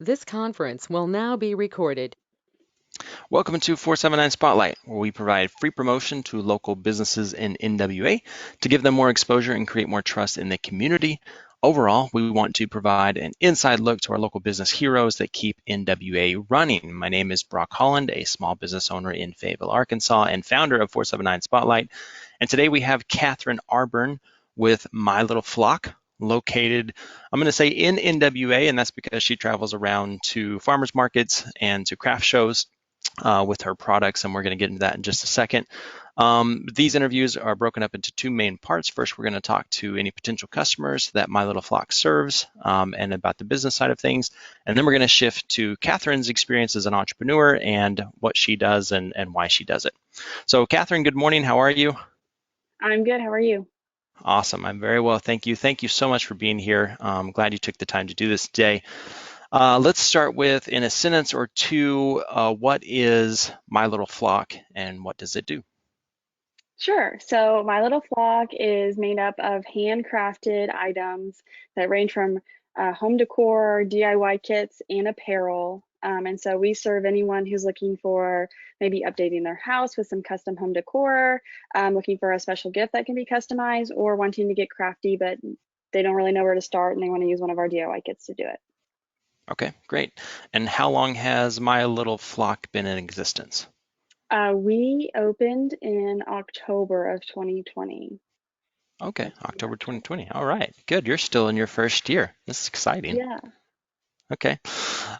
This conference will now be recorded. Welcome to 479 Spotlight, where we provide free promotion to local businesses in NWA to give them more exposure and create more trust in the community. Overall, we want to provide an inside look to our local business heroes that keep NWA running. My name is Brock Holland, a small business owner in Fayetteville, Arkansas, and founder of 479 Spotlight. And today we have Katharine Arburn with My Little Flock, located, I'm going to say in NWA, and that's because she travels around to farmers markets and to craft shows with her products, and we're going to get into that in just a second. These interviews are broken up into two main parts. First, we're going to talk to any potential customers that My Little Flock serves and about the business side of things. And then we're going to shift to Katharine's experience as an entrepreneur and what she does and why she does it. So Katharine, good morning. How are you? I'm good. How are you? Awesome. I'm very well. Thank you. Thank you so much for being here. I'm glad you took the time to do this today. Let's start with, in a sentence or two, what is My Little Flock and what does it do? Sure. So My Little Flock is made up of handcrafted items that range from home decor, DIY kits, and apparel. And so we serve anyone who's looking for maybe updating their house with some custom home decor, looking for a special gift that can be customized, or wanting to get crafty, but they don't really know where to start and they want to use one of our DIY kits to do it. Okay, great. And how long has My Little Flock been in existence? We opened in October of 2020. Okay, October 2020. All right, good. You're still in your first year. This is exciting. Yeah. Okay.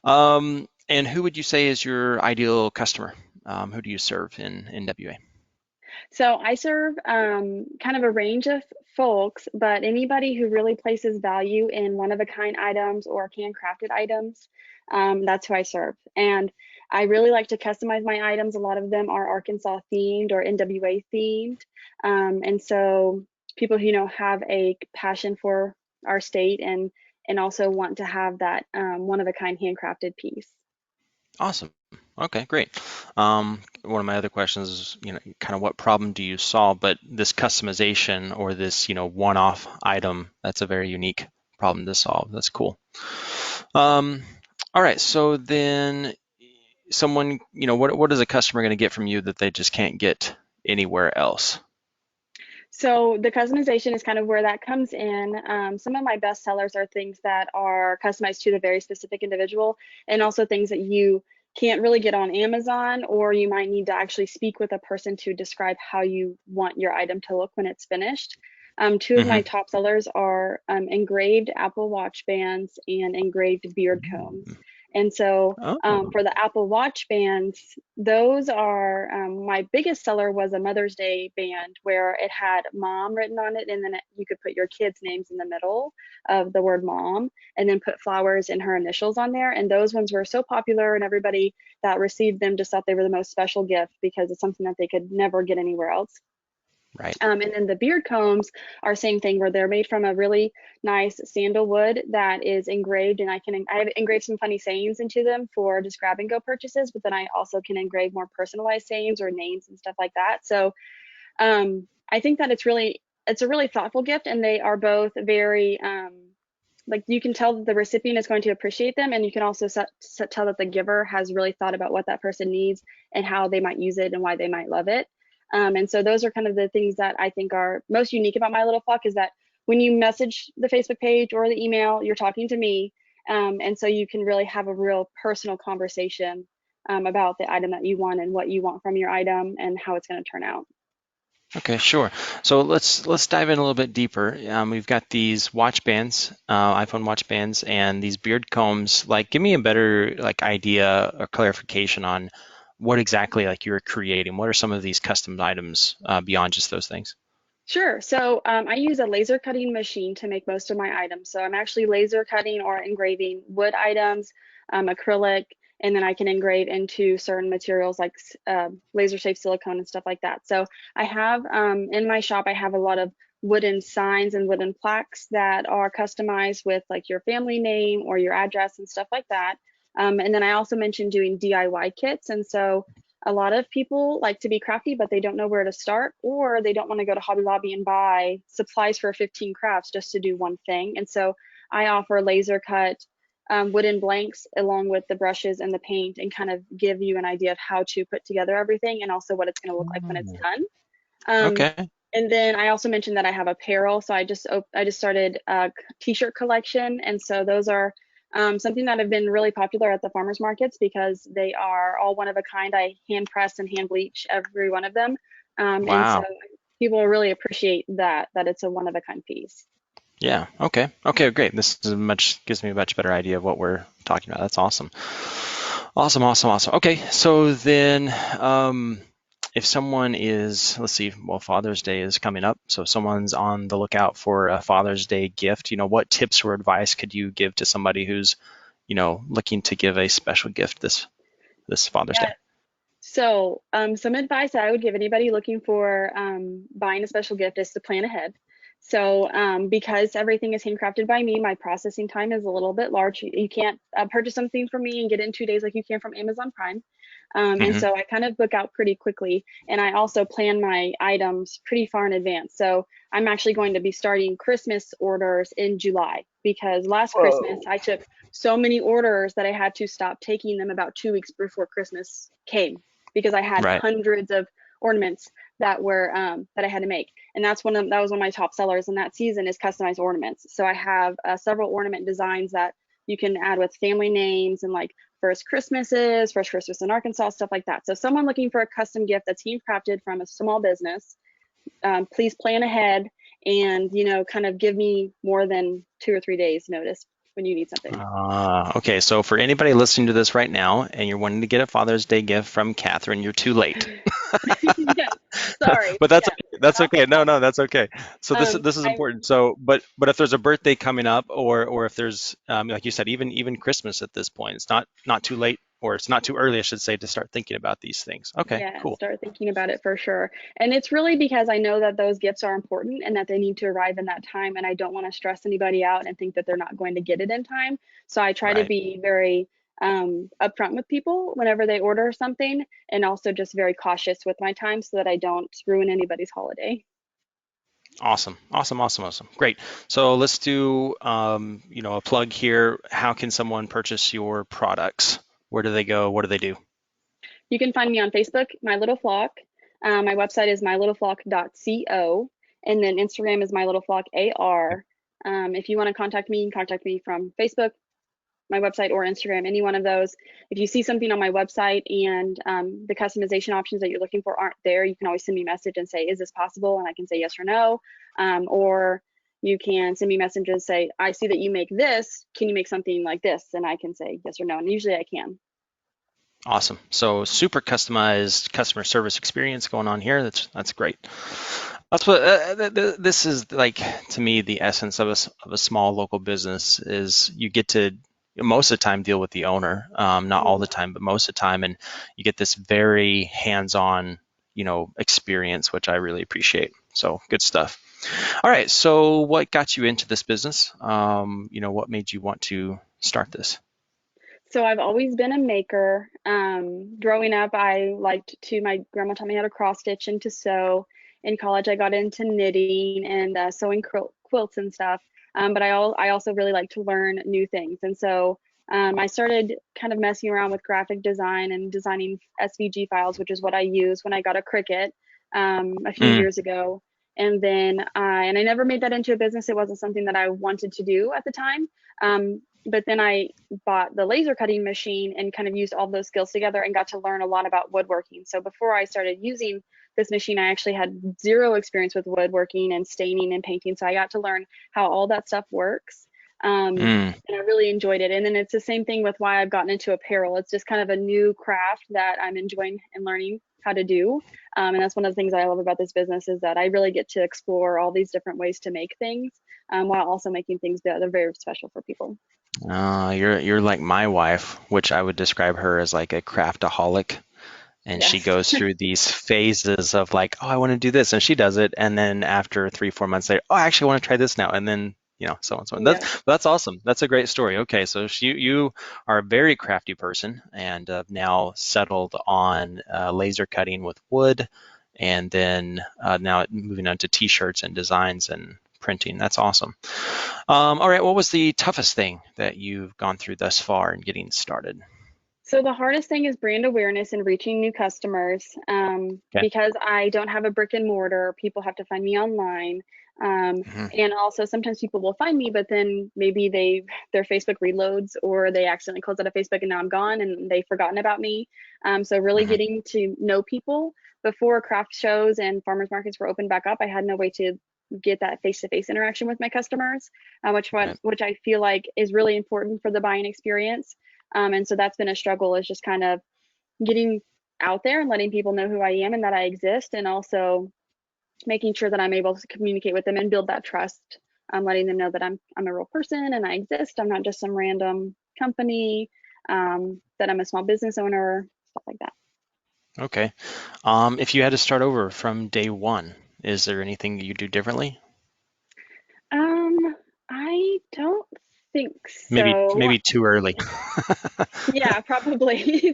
And who would you say is your ideal customer? Who do you serve in NWA? So I serve kind of a range of folks, but anybody who really places value in one-of-a-kind items or handcrafted items, that's who I serve. And I really like to customize my items. A lot of them are Arkansas themed or NWA themed. And so people who have a passion for our state and also want to have that one-of-a-kind handcrafted piece. Awesome. Okay, great. One of my other questions is, kind of what problem do you solve? But this customization or this, one-off item, that's a very unique problem to solve. That's cool. Um, all right, so then someone, what is a customer going to get from you that they just can't get anywhere else? So the customization is kind of where that comes in. Some of my best sellers are things that are customized to the very specific individual, and also things that you can't really get on Amazon, or you might need to actually speak with a person to describe how you want your item to look when it's finished. Two of my Hmm. top sellers are engraved Apple Watch bands and engraved beard combs. And so Oh, for the Apple Watch bands, those are my biggest seller was a Mother's Day band where it had mom written on it, and then you could put your kids' names in the middle of the word mom, and then put flowers and her initials on there. And those ones were so popular, and everybody that received them just thought they were the most special gift because it's something that they could never get anywhere else. right. And then the beard combs are same thing where they're made from a really nice sandalwood that is engraved, and I have engraved some funny sayings into them for just grab and go purchases, but then I also can engrave more personalized sayings or names and stuff like that. So I think that it's a really thoughtful gift, and they are both very like you can tell that the recipient is going to appreciate them, and you can also tell that the giver has really thought about what that person needs and how they might use it and why they might love it. And so those are kind of the things that I think are most unique about My Little Flock is that when you message the Facebook page or the email, you're talking to me. And so you can really have a real personal conversation about the item that you want and what you want from your item and how it's going to turn out. Okay, sure. So let's dive in a little bit deeper. We've got these watch bands, iPhone watch bands, and these beard combs. Like, give me a better idea or clarification on what exactly you're creating. What are some of these custom items beyond just those things? Sure. So I use a laser cutting machine to make most of my items. So I'm actually laser cutting or engraving wood items, acrylic, and then I can engrave into certain materials like laser shaped silicone and stuff like that. So I have in my shop, I have a lot of wooden signs and wooden plaques that are customized with like your family name or your address and stuff like that. And then I also mentioned doing DIY kits. And so a lot of people like to be crafty, but they don't know where to start, or they don't want to go to Hobby Lobby and buy supplies for 15 crafts just to do one thing. And so I offer laser cut wooden blanks along with the brushes and the paint, and kind of give you an idea of how to put together everything and also what it's going to look like when it's Mm, done. Um, okay. and then I also mentioned that I have apparel, so I just started a t-shirt collection, and so those are something that have been really popular at the farmers markets because they are all one of a kind. I hand press and hand bleach every one of them, and so Wow. people really appreciate that it's a one of a kind piece. Yeah. Okay. Okay. Great. This is gives me a much better idea of what we're talking about. That's awesome. Awesome. Awesome. Awesome. Okay. So then, if someone is, let's see, well, Father's Day is coming up. So if someone's on the lookout for a Father's Day gift, what tips or advice could you give to somebody who's, looking to give a special gift this Father's Day? Yeah. So, some advice I would give anybody looking for buying a special gift is to plan ahead. So, because everything is handcrafted by me, my processing time is a little bit large. You can't purchase something from me and get it in 2 days like you can from Amazon Prime. And Hmm. so I kind of book out pretty quickly, and I also plan my items pretty far in advance. So I'm actually going to be starting Christmas orders in July because last Christmas Whoa. I took so many orders that I had to stop taking them about 2 weeks before Christmas came because I had Right. hundreds of ornaments that were that I had to make, and that was one of my top sellers in that season is customized ornaments. So I have several ornament designs that you can add with family names and like first Christmas in Arkansas, stuff like that. So someone looking for a custom gift that's handcrafted from a small business, please plan ahead and kind of give me more than 2 or 3 days notice when you need something. Okay, so for anybody listening to this right now and you're wanting to get a Father's Day gift from Catherine, you're too late. Yes, sorry, But but that's yes, okay. That's not okay. No, no, that's okay. So um this is I important. So, but if there's a birthday coming up, or if there's like you said, even Christmas at this point, it's not too late, or it's not too early, I should say, to start thinking about these things. Okay, Yeah, cool. start thinking about it for sure. And it's really because I know that those gifts are important and that they need to arrive in that time. And I don't want to stress anybody out and think that they're not going to get it in time. So I try to Right. be very upfront with people whenever they order something, and also just very cautious with my time so that I don't ruin anybody's holiday. Awesome. Awesome. Awesome. Awesome. Great. So let's do a plug here. How can someone purchase your products? Where do they go? What do they do? You can find me on Facebook, My Little Flock. My website is mylittleflock.co, and then Instagram is My Little Flock AR. If you want to contact me, you can contact me from Facebook, my website, or Instagram, any one of those. If you see something on my website and the customization options that you're looking for aren't there, you can always send me a message and say, is this possible? And I can say yes or no. Or you can send me a message and say, I see that you make this. Can you make something like this? And I can say yes or no. And usually I can. Awesome. So super customized customer service experience going on here. That's great. That's what this is like to me. The essence of of a small local business is you get to most of the time deal with the owner, not all Mhm. the time, but most of the time, and you get this very hands-on, experience, which I really appreciate. So good stuff. All right. So what got you into this business? What made you want to start this? So I've always been a maker. Growing up, my grandma taught me how to cross stitch and to sew. In college, I got into knitting and sewing quilts and stuff. But I also really like to learn new things. And so I started kind of messing around with graphic design and designing SVG files, which is what I use when I got a Cricut a few Mm, years ago. And then I never made that into a business. It wasn't something that I wanted to do at the time. But then I bought the laser cutting machine and kind of used all those skills together and got to learn a lot about woodworking. So before I started using this machine, I actually had zero experience with woodworking and staining and painting. So I got to learn how all that stuff works. mm. And I really enjoyed it. And then it's the same thing with why I've gotten into apparel. It's just kind of a new craft that I'm enjoying and learning how to do. And that's one of the things I love about this business is that I really get to explore all these different ways to make things while also making things that are very special for people. You're like my wife, which I would describe her as like a craftaholic, and she Yes. goes through these phases of like, oh, I want to do this, and she does it, and then after 3, 4 months later, oh, I actually want to try this now, and then so on so on. Yes. That's awesome. That's a great story. Okay, so you are a very crafty person, and now settled on laser cutting with wood, and then now moving on to t-shirts and designs and printing. That's awesome. All right, what was the toughest thing that you've gone through thus far in getting started? So the hardest thing is brand awareness and reaching new customers. Okay. Because I don't have a brick and mortar, people have to find me online. Hmm. And also sometimes people will find me, but then maybe their Facebook reloads or they accidentally close out of Facebook and now I'm gone and they've forgotten about me. So really Hmm. getting to know people. Before craft shows and farmers markets were opened back up, I had no way to get that face-to-face interaction with my customers, Right. which I feel like is really important for the buying experience. And so that's been a struggle, is just kind of getting out there and letting people know who I am and that I exist, and also making sure that I'm able to communicate with them and build that trust. Letting them know that I'm a real person and I exist. I'm not just some random company. That I'm a small business owner, stuff like that. Okay. If you had to start over from day one, is there anything that you do differently? Um, I don't think Maybe so. maybe too early. Yeah, probably.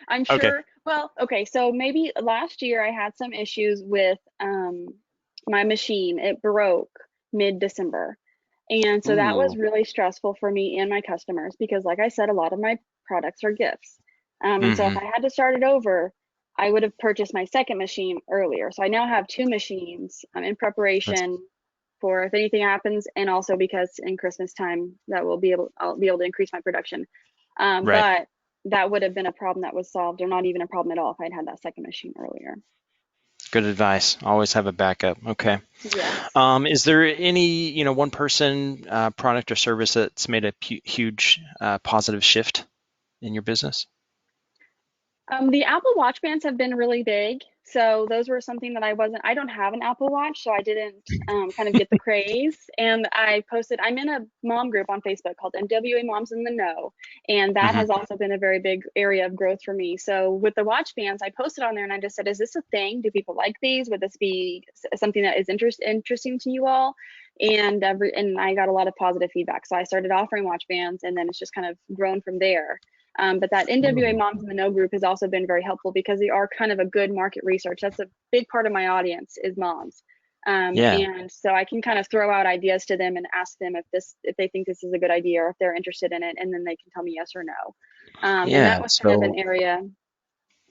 I'm Okay. sure. Well, okay, so maybe last year I had some issues with my machine. It broke mid-December. And so that was Ooh. really stressful for me and my customers because, like I said, a lot of my products are gifts. And so if Hmm. I had to start it over, I would have purchased my second machine earlier. So I now have two machines in That's preparation for if anything happens, and also because in Christmas time I'll be able to increase my production. right. But that would have been a problem that was solved, or not even a problem at all, if I'd had that second machine earlier. Good advice. Always have a backup. Okay. Yes. Is there any, one person, product or service that's made a huge positive shift in your business? The Apple Watch bands have been really big. So those were something that I don't have an Apple Watch, so I didn't kind of get the craze. And I'm in a mom group on Facebook called NWA Moms in the Know. And that Hmm. has also been a very big area of growth for me. So with the watch bands, I posted on there and I just said, is this a thing? Do people like these? Would this be something that is interesting to you all? And I got a lot of positive feedback. So I started offering watch bands, and then it's just kind of grown from there. But that NWA Moms in the Know group has also been very helpful because they are kind of a good market research. That's a big part of my audience is moms. Yeah. And so I can kind of throw out ideas to them and ask them if they think this is a good idea or if they're interested in it, and then they can tell me yes or no. And that Yeah. was kind of an So, area.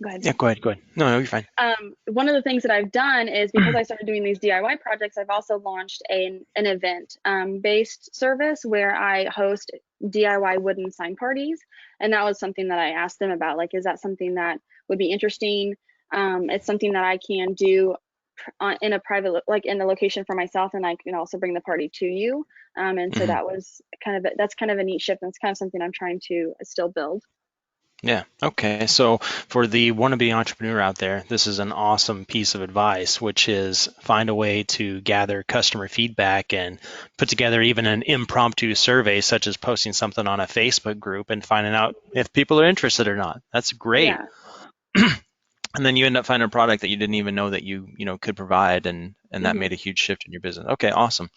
Go ahead. yeah, go ahead. Go ahead. No, you're fine. One of the things that I've done is, because I started doing these DIY projects, I've also launched an event based service where I host DIY wooden sign parties. And that was something that I asked them about, like, is that something that would be interesting? It's something that I can do in a private, like in a location for myself, and I can also bring the party to you. And so Hmm. that's kind of a neat shift. And it's kind of something I'm trying to still build. Yeah. Okay. So for the wannabe entrepreneur out there, this is an awesome piece of advice, which is find a way to gather customer feedback and put together even an impromptu survey, such as posting something on a Facebook group and finding out if people are interested or not. That's great. Yeah. And then you end up finding a product that you didn't even know that you could provide, and that Hmm. made a huge shift in your business. Okay, awesome.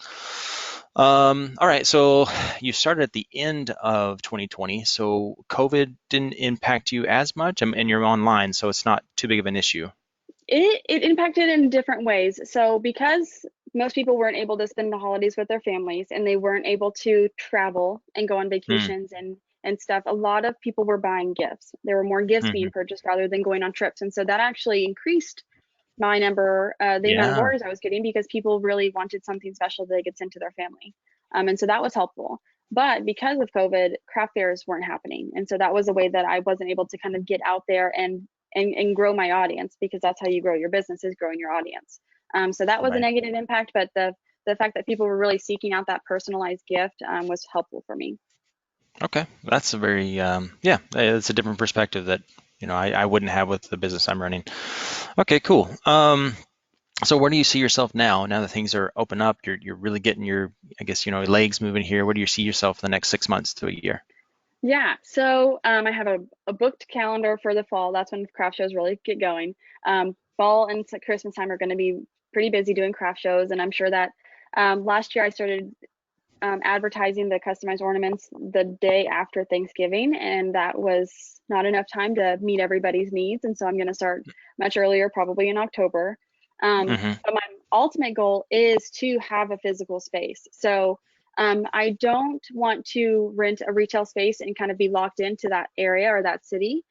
All right, so you started at the end of 2020, so COVID didn't impact you as much, and you're online, so it's not too big of an issue. It impacted in different ways. So because most people weren't able to spend the holidays with their families and they weren't able to travel and go on Mm, vacations and stuff, a lot of people were buying gifts. There were more gifts being mhm. purchased rather than going on trips. And so that actually increased the amount of Yeah, orders I was getting, because people really wanted something special that they could send to their family. And so that was helpful. But because of COVID, craft fairs weren't happening. And so that was a way that I wasn't able to kind of get out there and grow my audience, because that's how you grow your business, is growing your audience. So that was a right. negative impact, but the fact that people were really seeking out that personalized gift was helpful for me. Okay, that's a very yeah, it's a different perspective that I wouldn't have with the business I'm running. Okay, cool. So where do you see yourself now? Now that things are open up, you're really getting your, I guess, legs moving here. Where do you see yourself in the next 6 months to a year? Yeah, so I have a booked calendar for the fall. That's when craft shows really get going. Fall and Christmas time are going to be pretty busy doing craft shows, and I'm sure that last year I started advertising the customized ornaments the day after Thanksgiving, and that was not enough time to meet everybody's needs. And so I'm going to start much earlier, probably in October. Hmm. But my ultimate goal is to have a physical space. So I don't want to rent a retail space and kind of be locked into that area or that city.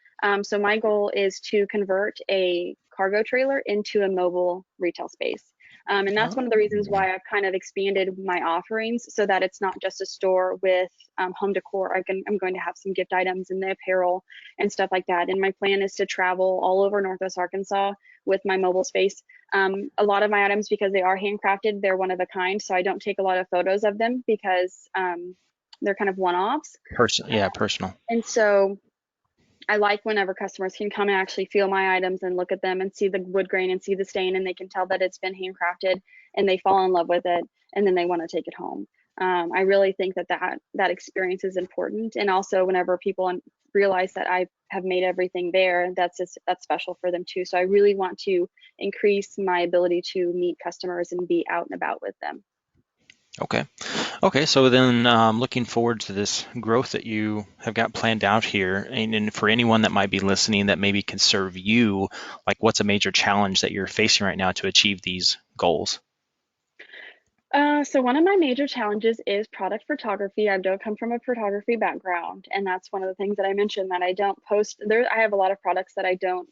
So my goal is to convert a cargo trailer into a mobile retail space. And that's one of the reasons Oh, why I've kind of expanded my offerings so that it's not just a store with home decor. I'm going to have some gift items and the apparel and stuff like that. And my plan is to travel all over Northwest Arkansas with my mobile space. A lot of my items, because they are handcrafted, they're one of a kind. So I don't take a lot of photos of them because they're kind of one-offs. yeah, personal. And so I like whenever customers can come and actually feel my items and look at them and see the wood grain and see the stain, and they can tell that it's been handcrafted and they fall in love with it and then they want to take it home. I really think that experience is important. And also whenever people realize that I have made everything there, that's special for them too. So I really want to increase my ability to meet customers and be out and about with them. Okay. Okay. So then, looking forward to this growth that you have got planned out here, and for anyone that might be listening that maybe can serve you, like what's a major challenge that you're facing right now to achieve these goals? So one of my major challenges is product photography. I don't come from a photography background, and that's one of the things that I mentioned that I don't post. There, I have a lot of products that I don't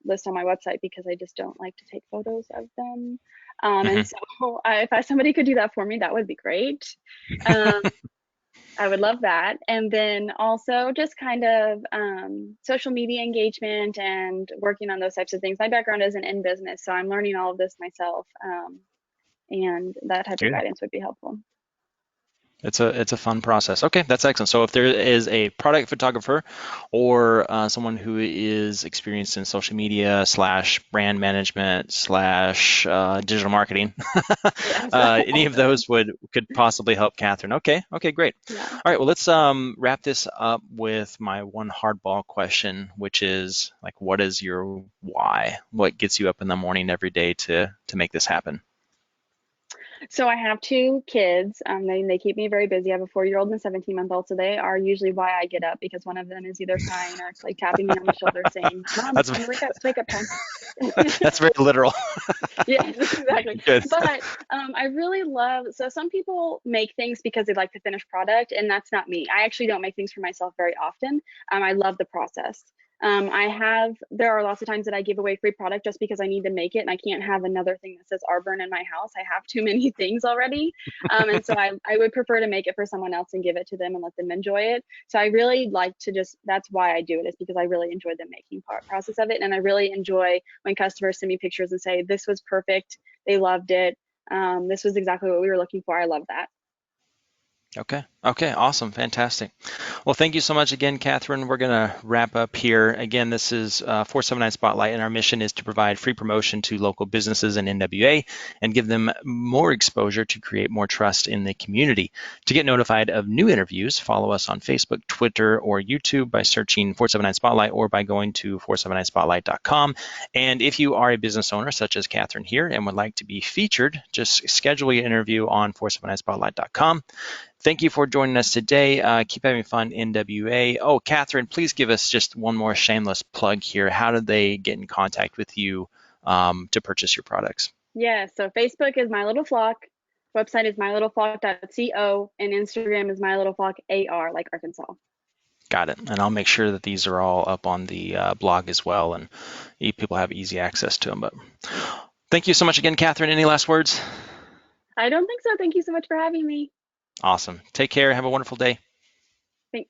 list on my website because I just don't like to take photos of them. And Hmm. so, if somebody could do that for me, that would be great. Um, I would love that. And then also just kind of social media engagement and working on those types of things. My background isn't in business, so I'm learning all of this myself. And that type of Good. guidance would be helpful. It's a fun process. Okay, that's excellent. So if there is a product photographer or someone who is experienced in social media slash brand management slash digital marketing, Yes. any of those could possibly help Catherine. Okay, okay, great. Yeah. All right, well let's wrap this up with my one hardball question, which is like, what is your why? What gets you up in the morning every day to make this happen? So I have two kids. They keep me very busy. I have a 4-year-old and a 17-month-old. So they are usually why I get up because one of them is either crying or like tapping me on the shoulder saying, "Mom, it's That's time to wake up. It's wake up time." that's very literal. Yes, exactly. Good. But I really love, so some people make things because they like the finished product, and that's not me. I actually don't make things for myself very often. I love the process. There are lots of times that I give away free product just because I need to make it, and I can't have another thing that says Arburn in my house. I have too many things already. And so I would prefer to make it for someone else and give it to them and let them enjoy it. So I really like to that's why I do it, is because I really enjoy the making process of it. And I really enjoy when customers send me pictures and say, this was perfect. They loved it. This was exactly what we were looking for. I love that. Okay. Okay. Awesome. Fantastic. Well, thank you so much again, Catherine. We're going to wrap up here. Again, this is 479 Spotlight, and our mission is to provide free promotion to local businesses in NWA and give them more exposure to create more trust in the community. To get notified of new interviews, follow us on Facebook, Twitter, or YouTube by searching 479 Spotlight or by going to 479spotlight.com. And if you are a business owner such as Catherine here and would like to be featured, just schedule your interview on 479spotlight.com. Thank you for joining us today. Keep having fun, NWA. Oh, Catherine, please give us just one more shameless plug here. How do they get in contact with you to purchase your products? Yeah, so Facebook is My Little Flock, website is mylittleflock.co, and Instagram is mylittleflockar, like Arkansas. Got it. And I'll make sure that these are all up on the blog as well, and people have easy access to them. But thank you so much again, Catherine. Any last words? I don't think so. Thank you so much for having me. Awesome. Take care. Have a wonderful day. Thanks.